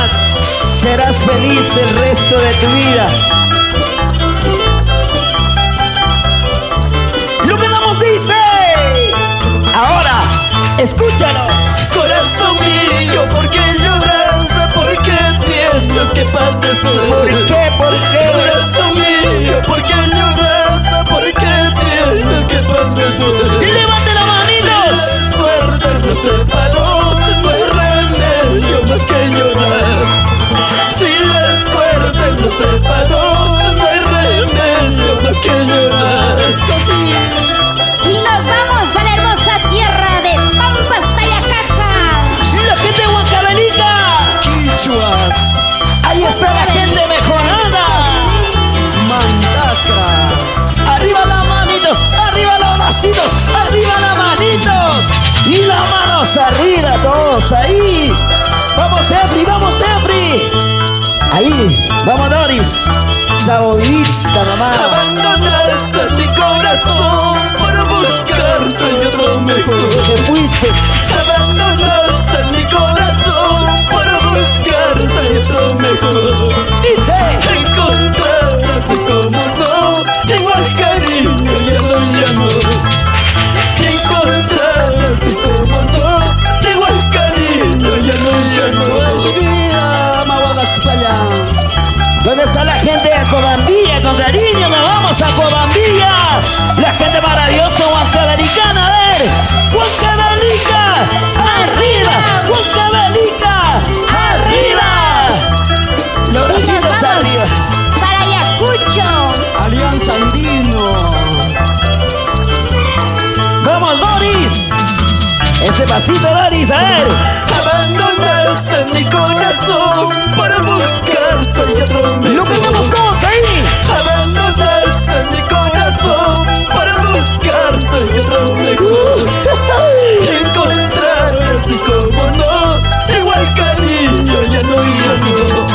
más. Serás feliz el resto de tu vida. Lo que nos dice. Ahora, escúchalo. Corazón mío, ¿por qué lloras? ¿Por qué tienes que padecer? ¿Por qué? ¿Por qué? Corazón mío, ¿por qué lloras? ¿Por qué tienes que padecer? ¡Levante la manita! Si la suerte nos separó, no hay remedio más que llorar. Si la suerte nos separó, no hay remedio más que llorar. Eso sí. Y nos vamos a la hermosa tierra de Pampas, Tayacaja. La gente de Huancavelica. Quichuas, Ahí está la gente mejorada. Mantacra, Arriba las manitos, arriba los bracitos, arriba las manitos. Y las manos arriba, todos ahí. Vamos Efri. Ahí, vamos Doris. Sabovita nomás. abandonaste mi corazón para buscarte y otro mejor. Te fuiste. Abandonaste mi corazón para buscarte y otro mejor. Dice. Encontrar así como no, igual cariño ya no llamó. Encontrar así como no, igual cariño ya no llamó. Vida, maguagas para allá. ¿Dónde está la gente de Cobambilla? Con cariño nos vamos a Cobambilla. La gente maravillosa huancavelicana. A ver, Huancavelica, arriba. Huancavelica, arriba. Los Y nos bracitos vamos arriba. para Ayacucho. Alianza Andino. Vamos Doris. Ese pasito Doris, a ver. Abandonaste mi corazón para buscarte y otro mejor. Lo cantamos todos ahí. Abandonaste mi corazón para buscarte y otro mejor. Encontrar así como no, igual cariño ya no llamó.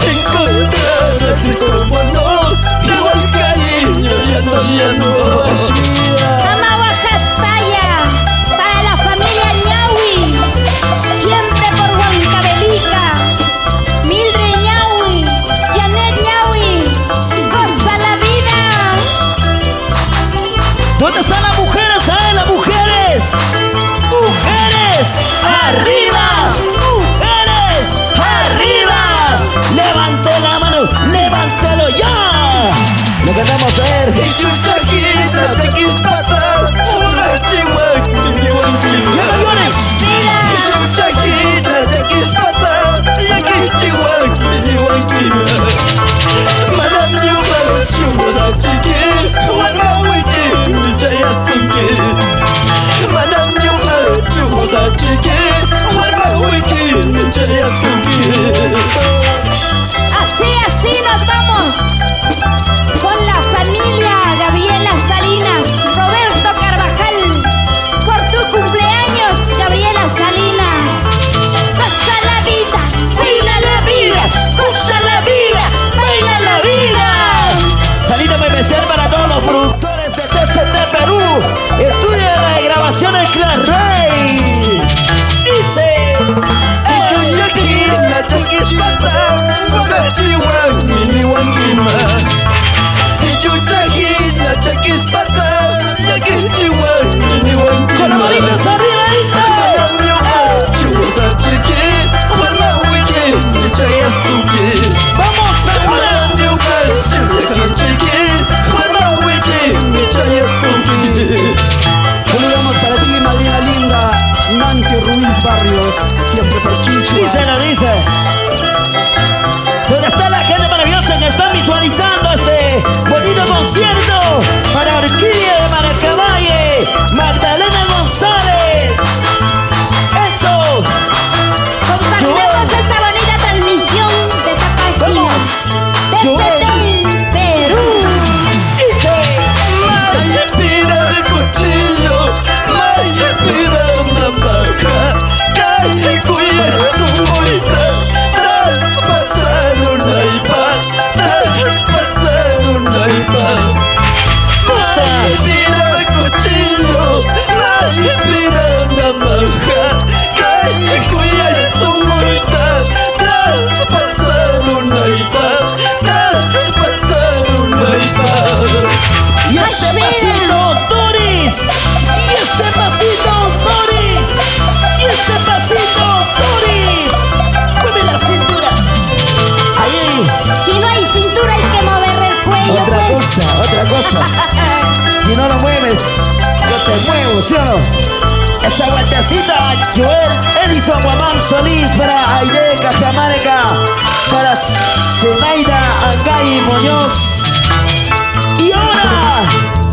Encontrar así como no, igual cariño ya no llamó. Amahuajaspaya, para la familia Ñahui, siempre por Huancavelica. Mildred Ñahui, Janet Ñahui, goza la vida. ¿Dónde están las mujeres? A ver, las mujeres. Mujeres, arriba. Mujeres, arriba. Levante la mano, levántelo ya. Lo que vamos a ver. Chuchaquita, chaquispata, una chihuahua, Ya no llores. Chuchaquita, chaquispata, yaki chihuahua, Madame Yuba, chumura chiqui, warma wiki, michaya sunki. Madame Yuba, chumura chiqui, warma wiki, michaya sunki. Así nos vamos con la familia Gabriela Salinas, Roberto Carvajal, por tu cumpleaños, Gabriela Salinas. Goza la vida, baila la vida, goza la vida, baila la vida. Salida especial para todos los productores de TCT Perú. Estudio de grabaciones Clarrey. Dice. Chuchaquita, cosa. Si no lo mueves, yo te muevo, ¿sí o no? Esa vueltecita, Joel Edison Guamán Solís, para Aide Cajamarca, para Zenaida Angay Muñoz. Y ahora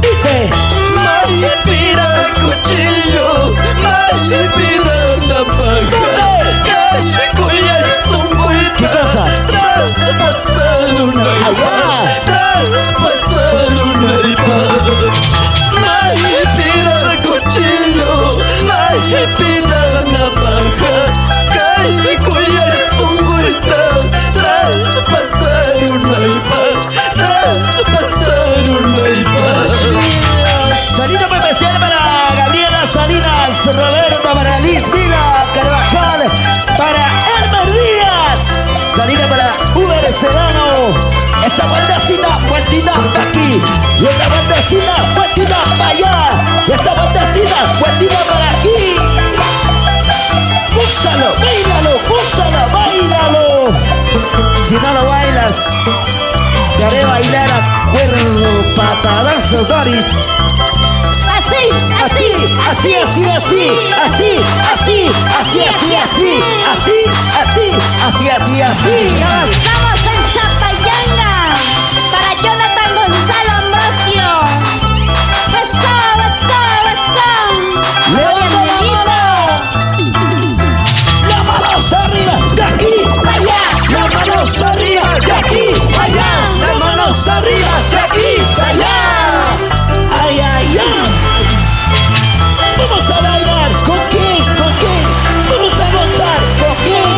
dice: Maipira cuchillo, maipira navaja, calle cuya es un cuita. ¿Qué cosa? Traspasar una Allá. traspasar una iba. Maipira cuchillo, maipira navaja, calle cuya es un cuita. Traspasar una iba, traspasar una iba. Saludo muy especial para Gabriela Salinas, Roberto, para Liz Vila Carvajal, para Elmer Díaz, salida para Uber Sedano. Esa vueltecita para aquí, y otra vueltecita para allá, y esa vueltecita para aquí. Úsalo, bailalo. Si no lo bailas, te haré bailar a cuerno patadazos, Doris. Así. Nos vamos en Chapayanga para Jonathan Gonzalo Ambrosio. Eso. Levanta la manos arriba, de aquí para allá. Las manos arriba, de aquí para allá. Las manos arriba, de aquí para allá. Ay. Vamos a bailar. ¿Con quién? Vamos a gozar. ¿Con quién?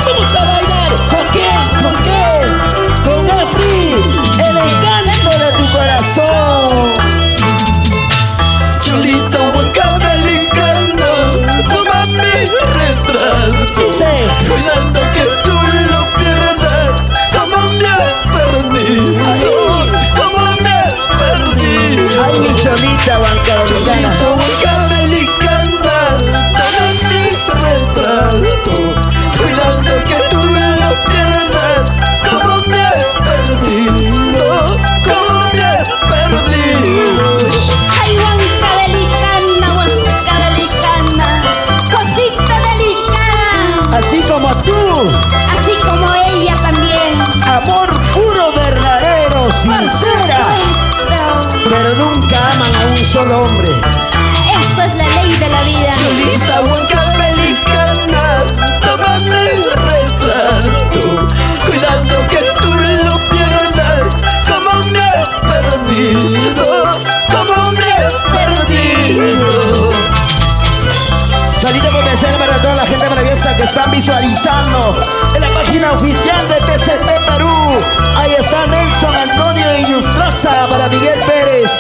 Vamos a bailar. ¿Con quién? Con Efri, el encanto de tu corazón. Chulito huancabelicano, toma mi retrato. Dice: Cuidando que tú lo pierdas, como me has perdido, como me has perdido. ay, mi cholita huancabelicana. Chulito huancabelicana, toma mi retrato. Cuidando que tú lo pierdas, como me has perdido, como me has perdido. Ay, Huancabelicana, cosita delicada, Así como tú, así como ella también. amor puro, verdadero, Por sincera, supuesto. pero nunca aman a un solo hombre. Eso es la ley de la vida. Chulita huancabelicana, toma mi retrato. Cuidando que tú lo pierdas, como me has perdido, como me has perdido. Salita por vencer para toda la gente maravillosa que están visualizando en la página oficial de TCT Perú. Ahí está Nelson Antonio Inustraza, para Miguel Pérez,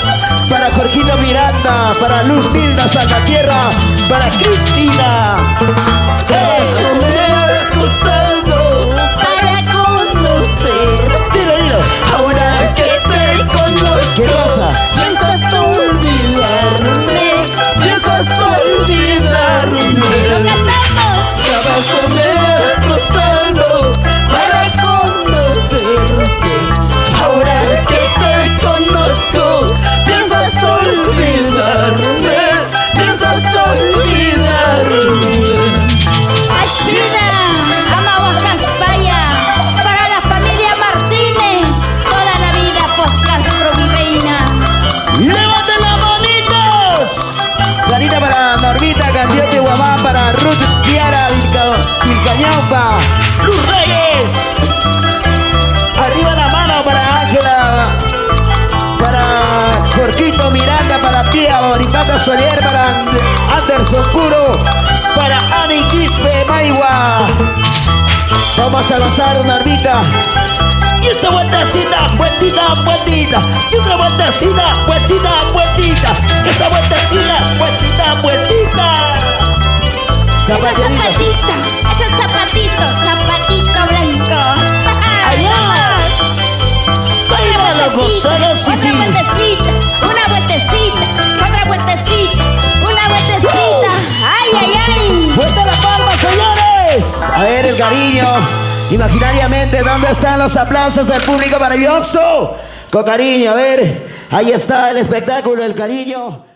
para Jorgito Miranda, para Luz Milda Salvatierra, para Cristina. Me ha costado Para conocer. Dilo. ahora que te ¿Qué conozco. cosa? Piensas olvidarme, piensas olvidarme. Lo cantamos. Trabajo me ha costado para conocerte. Ahora que te conozco, piensas olvidarme, piensas olvidarme. Ayuda, ama Huacaspaya, para la familia Martínez, toda la vida por Castro Virreina. ¡Levanten las manitos! Salida para Normita Candiote Guamá, para Ruth Piara Vilcañaupa, Luz Reyes. Arriba la mano para Ángela, para Jorquito Miranda, para Pía Boripata Solier, para Anderson Curo, para Ani Quispe Maigua. Vamos a gozar, Normita. Y esa vueltecita, vueltita. Y otra vueltecita, vueltita. Esa vueltecita, vueltita. Esa Zapaterita. zapatito blanco. Allá. Bailalo, gozalo, sí, sí. Una vueltecita. Ay. Fuerte la palma, señores. A ver el cariño. Imaginariamente, ¿dónde están los aplausos del público maravilloso? Con cariño, a ver, ahí está el espectáculo, el cariño.